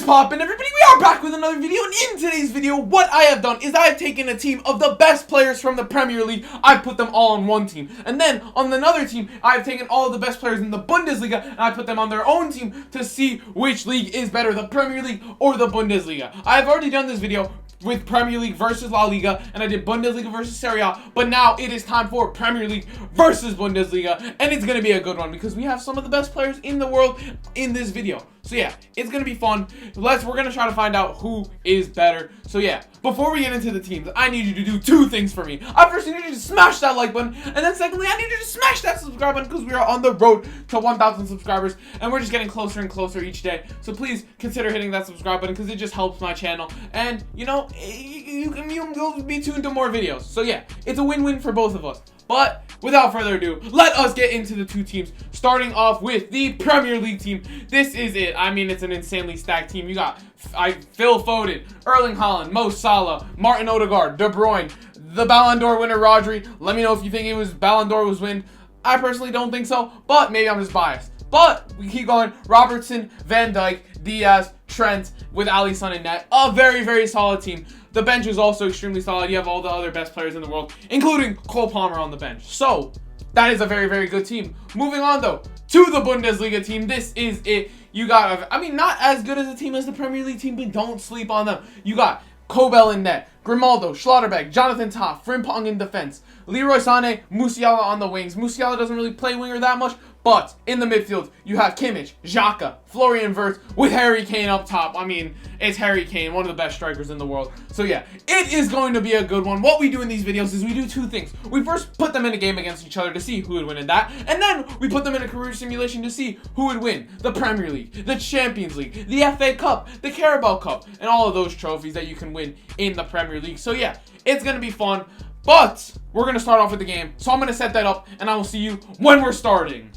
poppin', everybody? We are back with another video, and in today's video, what I have done is I have taken a team of the best players from the Premier League. I've put them all on one team, and then on another team, I have taken all of the best players in the Bundesliga, and I put them on their own team to see which league is better, the Premier League or the Bundesliga. I have already done this video with Premier League versus La Liga, and I did Bundesliga versus Serie A, but now it is time for Premier League versus Bundesliga, and it's going to be a good one because we have some of the best players in the world in this video. So yeah, it's going to be fun. We're going to try to find out who is better. So yeah, before we get into the teams, I need you to do two things for me. I first need you to smash that like button, and then secondly, I need you to smash that subscribe button because we are on the road to 1,000 subscribers, and we're just getting closer and closer each day. So please consider hitting that subscribe button because it just helps my channel, and you know, you'll be tuned to more videos. So yeah, it's a win-win for both of us. But without further ado, let us get into the two teams, starting off with the Premier League team. This is it. I mean, it's an insanely stacked team. You got Phil Foden, Erling Haaland, Mo Salah, Martin Odegaard, De Bruyne, the Ballon d'Or winner Rodri. Let me know if you think it was Ballon d'Or was win. I personally don't think so, but maybe I'm just biased. But we keep going. Robertson, Van Dijk, Diaz, Trent with Alisson in net. A very, very solid team. The bench is also extremely solid. You have all the other best players in the world, including Cole Palmer on the bench. So that is a very, very good team. Moving on, though, to the Bundesliga team. This is it. You got, I mean, not as good as a team as the Premier League team, but don't sleep on them. You got Kobel in net, Grimaldo, Schlotterbeck, Jonathan Tah, Frimpong in defense, Leroy Sané, Musiala on the wings. Musiala doesn't really play winger that much, but in the midfield, you have Kimmich, Xhaka, Florian Wirtz with Harry Kane up top. I mean, it's Harry Kane, one of the best strikers in the world. So yeah, it is going to be a good one. What we do in these videos is we do two things. We first put them in a game against each other to see who would win in that, and then we put them in a career simulation to see who would win the Premier League, the Champions League, the FA Cup, the Carabao Cup, and all of those trophies that you can win in the Premier League. So yeah, it's going to be fun, but we're going to start off with the game. So I'm going to set that up, and I will see you when we're starting.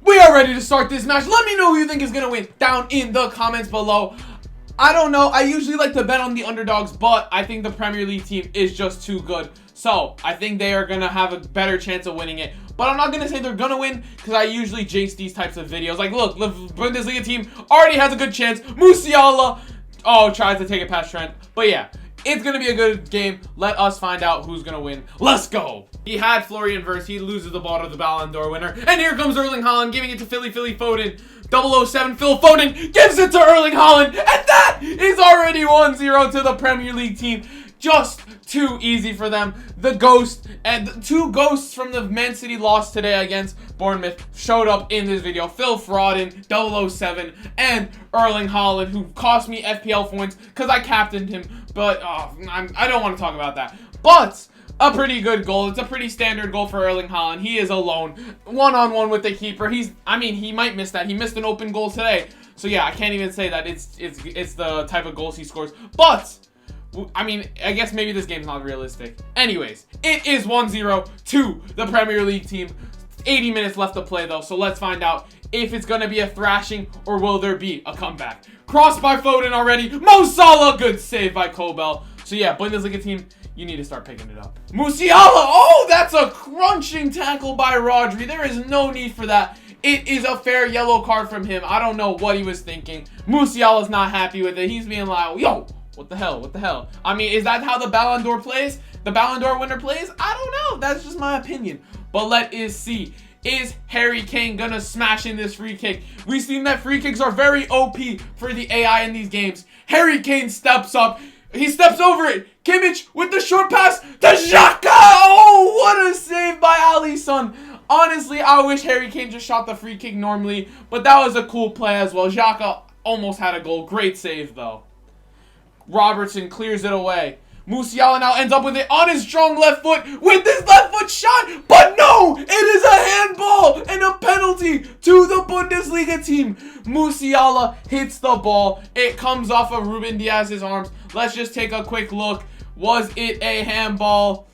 We are ready to start this match. Let me know who you think is going to win down in the comments below. I don't know. I usually like to bet on the underdogs, but I think the Premier League team is just too good. So I think they are going to have a better chance of winning it. But I'm not going to say they're going to win because I usually jinx these types of videos. Like, look, the Bundesliga team already has a good chance. Musiala, tries to take it past Trent. But yeah, it's going to be a good game. Let us find out who's going to win. Let's go. He had Florian Wirtz. He loses the ball to the Ballon d'Or winner. And here comes Erling Haaland giving it to Philly Foden. 007 Phil Foden gives it to Erling Haaland. And that is already 1-0 to the Premier League team. Just too easy for them. The ghost and the two ghosts from the Man City loss today against Bournemouth showed up in this video. Phil Foden, 007, and Erling Haaland, who cost me FPL points because I captained him. But I don't want to talk about that. But a pretty good goal. It's a pretty standard goal for Erling Haaland. He is alone, one-on-one with the keeper. He might miss that. He missed an open goal today. So yeah, I can't even say that it's the type of goals he scores. But I mean, I guess maybe this game's not realistic. Anyways, it is 1-0 to the Premier League team. 80 minutes left to play though, so let's find out if it's gonna be a thrashing or will there be a comeback. Crossed by Foden already. Mo Salah, good save by Kobel. So yeah, Bundesliga team, you need to start picking it up. Musiala, that's a crunching tackle by Rodri. There is no need for that. It is a fair yellow card from him. I don't know what he was thinking. Musiala's not happy with it. He's being like, yo, what the hell? What the hell? I mean, is that how the Ballon d'Or plays? The Ballon d'Or winner plays? I don't know. That's just my opinion. But let us see. Is Harry Kane gonna smash in this free kick? We've seen that free kicks are very OP for the AI in these games. Harry Kane steps up. He steps over it. Kimmich with the short pass to Xhaka. Oh, what a save by Alisson. Honestly, I wish Harry Kane just shot the free kick normally, but that was a cool play as well. Xhaka almost had a goal. Great save, though. Robertson clears it away. Musiala now ends up with it on his strong left foot with his left foot shot. But no, it is a handball and a penalty to the Bundesliga team. Musiala hits the ball. It comes off of Ruben Diaz's arms. Let's just take a quick look. Was it a handball?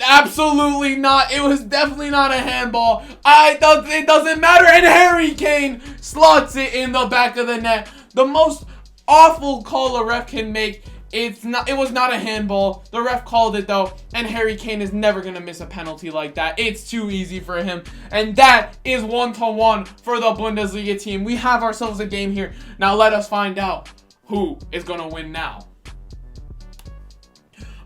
Absolutely not. It was definitely not a handball. It doesn't matter. And Harry Kane slots it in the back of the net. The most awful call a ref can make. It was not a handball. The ref called it though, and Harry Kane is never gonna miss a penalty like that. It's too easy for him, and that is 1-1 for the Bundesliga team. We have ourselves a game here. Now let us find out who is going to win now.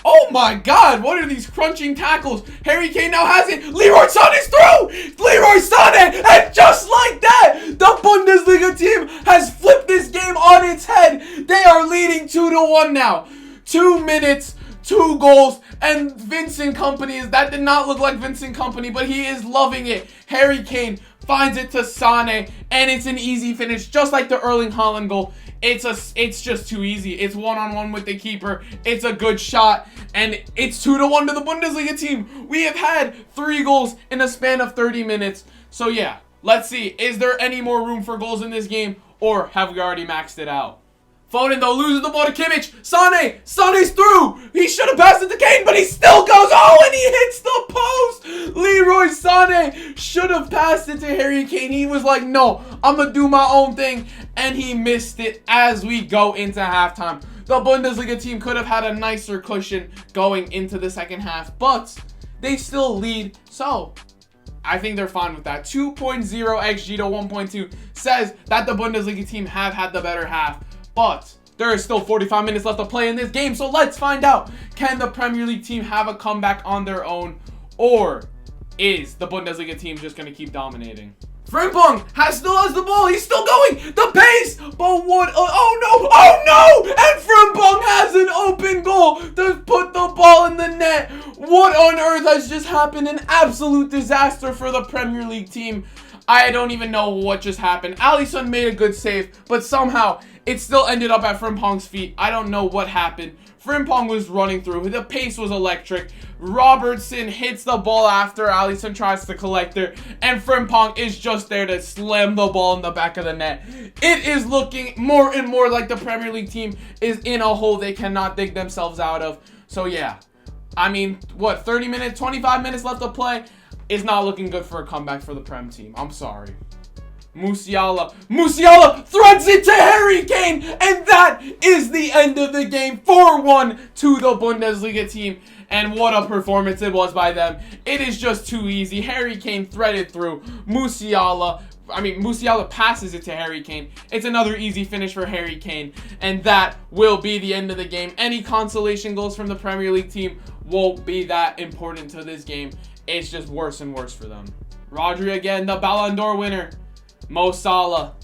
Oh my God, what are these crunching tackles? Harry Kane now has it. Leroy Sané's through. Leroy Sané, and just like that, the Bundesliga team has flipped this game on its head. They are leading 2-1 now. 2 minutes, 2 goals, and Vincent Kompany that did not look like Vincent Kompany, but he is loving it. Harry Kane finds it to Sané, and it's an easy finish, just like the Erling Haaland goal. It's just too easy. It's one-on-one with the keeper. It's a good shot, and it's 2-1 to the Bundesliga team. We have had 3 goals in a span of 30 minutes. So yeah, let's see. Is there any more room for goals in this game, or have we already maxed it out? Foden, though, loses the ball to Kimmich. Sané's through. He should have passed it to Kane, but he still goes. Oh, and he hits the post. Leroy Sané should have passed it to Harry Kane. He was like, no, I'm going to do my own thing. And he missed it as we go into halftime. The Bundesliga team could have had a nicer cushion going into the second half, but they still lead. So I think they're fine with that. 2.0 XG to 1.2 says that the Bundesliga team have had the better half. But there is still 45 minutes left to play in this game, so let's find out. Can the Premier League team have a comeback on their own, or is the Bundesliga team just going to keep dominating? Frimpong still has the ball. He's still going. The pace. But what? Oh, no. Oh, no. And Frimpong has an open goal to put the ball in the net. What on earth has just happened? An absolute disaster for the Premier League team. I don't even know what just happened. Alisson made a good save, but somehow it still ended up at Frimpong's feet. I don't know what happened. Frimpong was running through. The pace was electric. Robertson hits the ball after Alisson tries to collect it, and Frimpong is just there to slam the ball in the back of the net. It is looking more and more like the Premier League team is in a hole they cannot dig themselves out of. So yeah, I mean, what, 30 minutes, 25 minutes left to play? Is not looking good for a comeback for the Prem team. I'm sorry. Musiala threads it to Harry Kane, and that is the end of the game. 4-1 to the Bundesliga team, and what a performance it was by them. It is just too easy. Harry Kane threaded through. Musiala passes it to Harry Kane. It's another easy finish for Harry Kane, and that will be the end of the game. Any consolation goals from the Premier League team won't be that important to this game. It's just worse and worse for them. Rodri again, the Ballon d'Or winner. Mo Salah.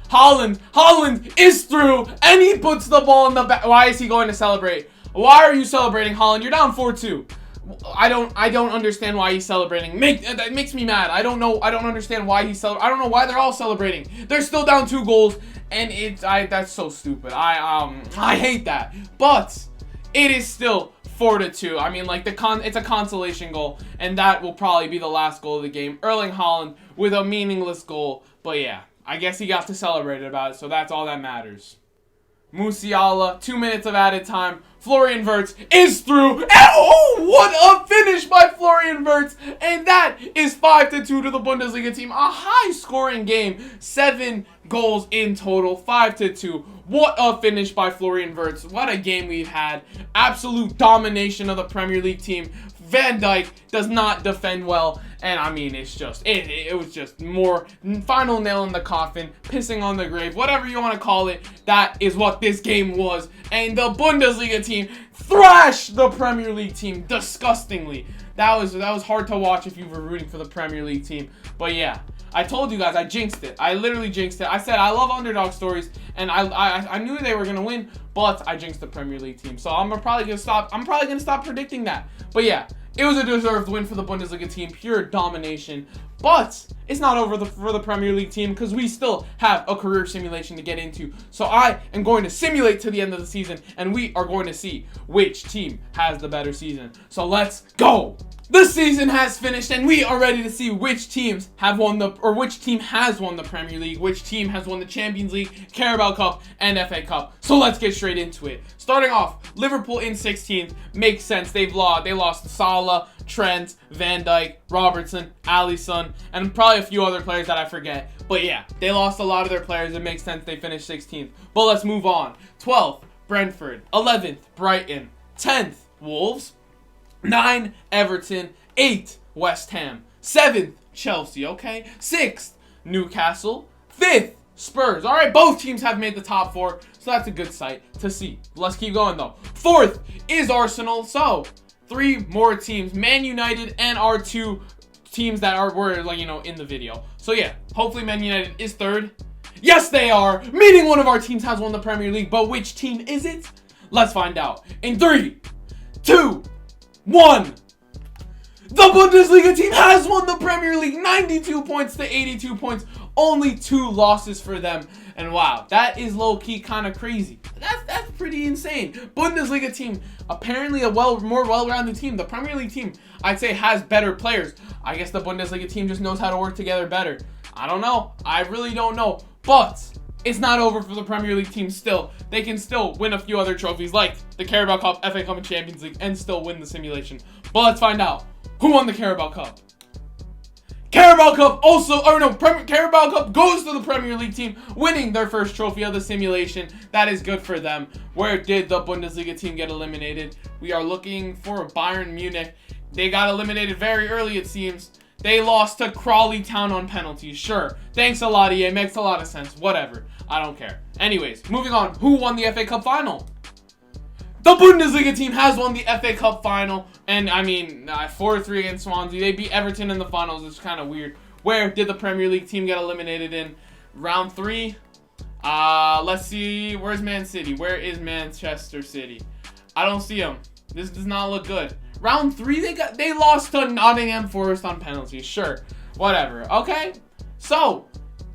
Haaland is through, and he puts the ball in the back. Why is he going to celebrate? Why are you celebrating, Haaland? You're down 4-2. I don't understand why he's celebrating. That makes me mad. I don't understand why he's celebrating. I don't know why they're all celebrating. They're still down 2 goals, and that's so stupid. I hate that. But it is still 4-2. I mean, like, it's a consolation goal, and that will probably be the last goal of the game. Erling Haaland with a meaningless goal, but yeah, I guess he got to celebrate about it, so that's all that matters. Musiala, 2 minutes of added time. Florian Wirtz is through, and oh, what a finish by Florian Wirtz, and that is 5-2 to the Bundesliga team. A high-scoring game, 7 goals in total, 5-2. What a finish by Florian Wirtz. What a game we've had. Absolute domination of the Premier League team. Van Dijk does not defend well, and I mean, it's just, it was just more final nail in the coffin, pissing on the grave, whatever you want to call it. That is what this game was, and the Bundesliga team thrashed the Premier League team disgustingly. That was hard to watch if you were rooting for the Premier League team, but yeah. I told you guys, I jinxed it. I literally jinxed it. I said I love underdog stories, and I knew they were gonna win, but I jinxed the Premier League team. So I'm probably gonna stop predicting that. But yeah, it was a deserved win for the Bundesliga team, pure domination. But it's not over for the Premier League team, because we still have a career simulation to get into. So I am going to simulate to the end of the season, and we are going to see which team has the better season. So let's go. The season has finished, and we are ready to see which teams have won which team has won the Premier League, which team has won the Champions League, Carabao Cup, and FA Cup. So let's get straight into it. Starting off, Liverpool in 16th makes sense. They lost Salah, Trent, Van Dijk, Robertson, Alisson, and probably a few other players that I forget. But yeah, they lost a lot of their players. It makes sense they finished 16th. But let's move on. 12th, Brentford. 11th, Brighton. 10th, Wolves. 9, Everton. 8, West Ham. 7th, Chelsea, okay? 6th, Newcastle. 5th, Spurs. All right, both teams have made the top 4, So that's a good sight to see. Let's keep going though. Fourth is Arsenal. So 3 more teams, Man United and our 2 teams that were like, you know, in the video. So yeah, hopefully Man United is third. Yes, they are, meaning one of our teams has won the Premier League, but which team is it? Let's find out in 3, 2, 1. The Bundesliga team has won the Premier League, 92 points to 82 points, only 2 losses for them. And wow, that is low-key kind of crazy. That's pretty insane. Bundesliga team, apparently a more well-rounded team. The Premier League team, I'd say, has better players. I guess the Bundesliga team just knows how to work together better. I don't know. I really don't know. But it's not over for the Premier League team still. They can still win a few other trophies like the Carabao Cup, FA Cup, and Champions League and still win the simulation. But let's find out. Who won the Carabao Cup? Carabao Cup Carabao Cup goes to the Premier League team, winning their first trophy of the simulation. That is good for them. Where did the Bundesliga team get eliminated? We are looking for Bayern Munich. They got eliminated very early, it seems. They lost to Crawley Town on penalties. Sure. Thanks a lot, EA. Makes a lot of sense. Whatever. I don't care. Anyways, moving on. Who won the FA Cup final? The Bundesliga team has won the FA Cup final. And, I mean, 4-3 against Swansea. They beat Everton in the finals. It's kind of weird. Where did the Premier League team get eliminated in? Round 3? Let's see. Where's Man City? Where is Manchester City? I don't see them. This does not look good. Round 3, they lost to Nottingham Forest on penalties. Sure. Whatever. Okay? So,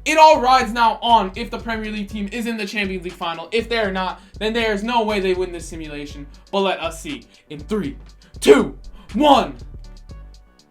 it all rides now on if the Premier League team is in the Champions League final. If they're not, then there's no way they win this simulation. But let us see. In 3, 2, 1.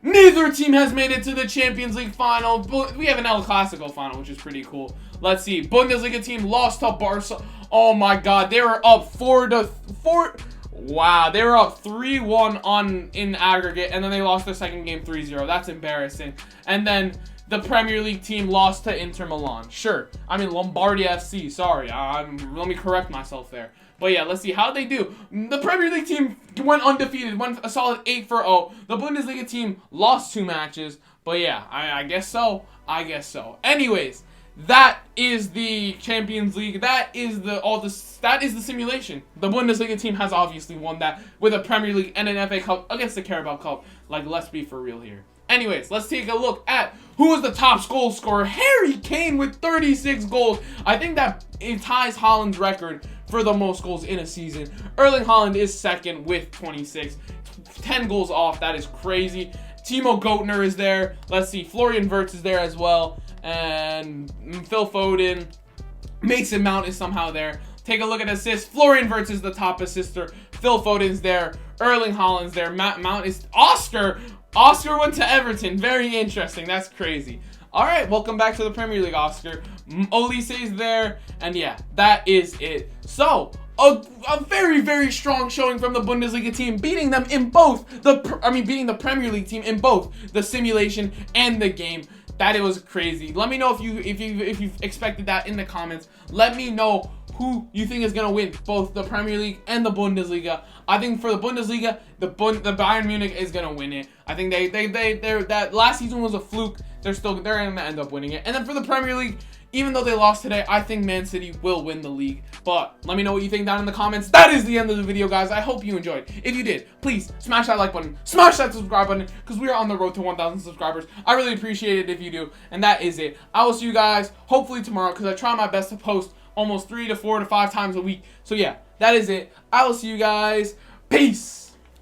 Neither team has made it to the Champions League final. But we have an El Clasico final, which is pretty cool. Let's see. Bundesliga team lost to Barca. Oh my god. They were up 4-4. Wow, they were up 3-1 in aggregate, and then they lost their second game 3-0. That's embarrassing. And then the Premier League team lost to Inter Milan. Sure. I mean, Lombardia FC. Sorry. Let me correct myself there. But yeah, let's see how they do. The Premier League team went undefeated, went a solid 8-0. The Bundesliga team lost 2 matches. But yeah, I guess so. I guess so. Anyways, that is the Champions League. That is the simulation. The Bundesliga team has obviously won that with a Premier League and an FA Cup against the Carabao Cup. Like, let's be for real here. Anyways, let's take a look at who was the top goal scorer. Harry Kane with 36 goals. I think that it ties Haaland's record for the most goals in a season. Erling Haaland is second with 26. 10 goals off. That is crazy. Timo Goetner is there. Let's see. Florian Wirtz is there as well. And Phil Foden. Mason Mount is somehow there. Take a look at assists. Florian Wirtz is the top assister. Phil Foden's there. Erling Haaland's there. Mount is... Oscar went to Everton. Very interesting. That's crazy. Alright, welcome back to the Premier League, Oscar. Olise is there. And yeah, that is it. So, a very, very strong showing from the Bundesliga team, beating them in both beating the Premier League team in both the simulation and the game. That it was crazy. Let me know if you expected that in the comments. Let me know who you think is gonna win both the Premier League and the Bundesliga. I think for the Bundesliga, the Bayern Munich is gonna win it. I think that last season was a fluke. They're gonna end up winning it. And then for the Premier League, even though they lost today, I think Man City will win the league. But let me know what you think down in the comments. That is the end of the video, guys. I hope you enjoyed. If you did, please smash that like button, smash that subscribe button, because we are on the road to 1,000 subscribers. I really appreciate it if you do. And that is it. I will see you guys hopefully tomorrow, because I try my best to post almost 3 to 4 to 5 times a week. So yeah, that is it. I will see you guys. Peace.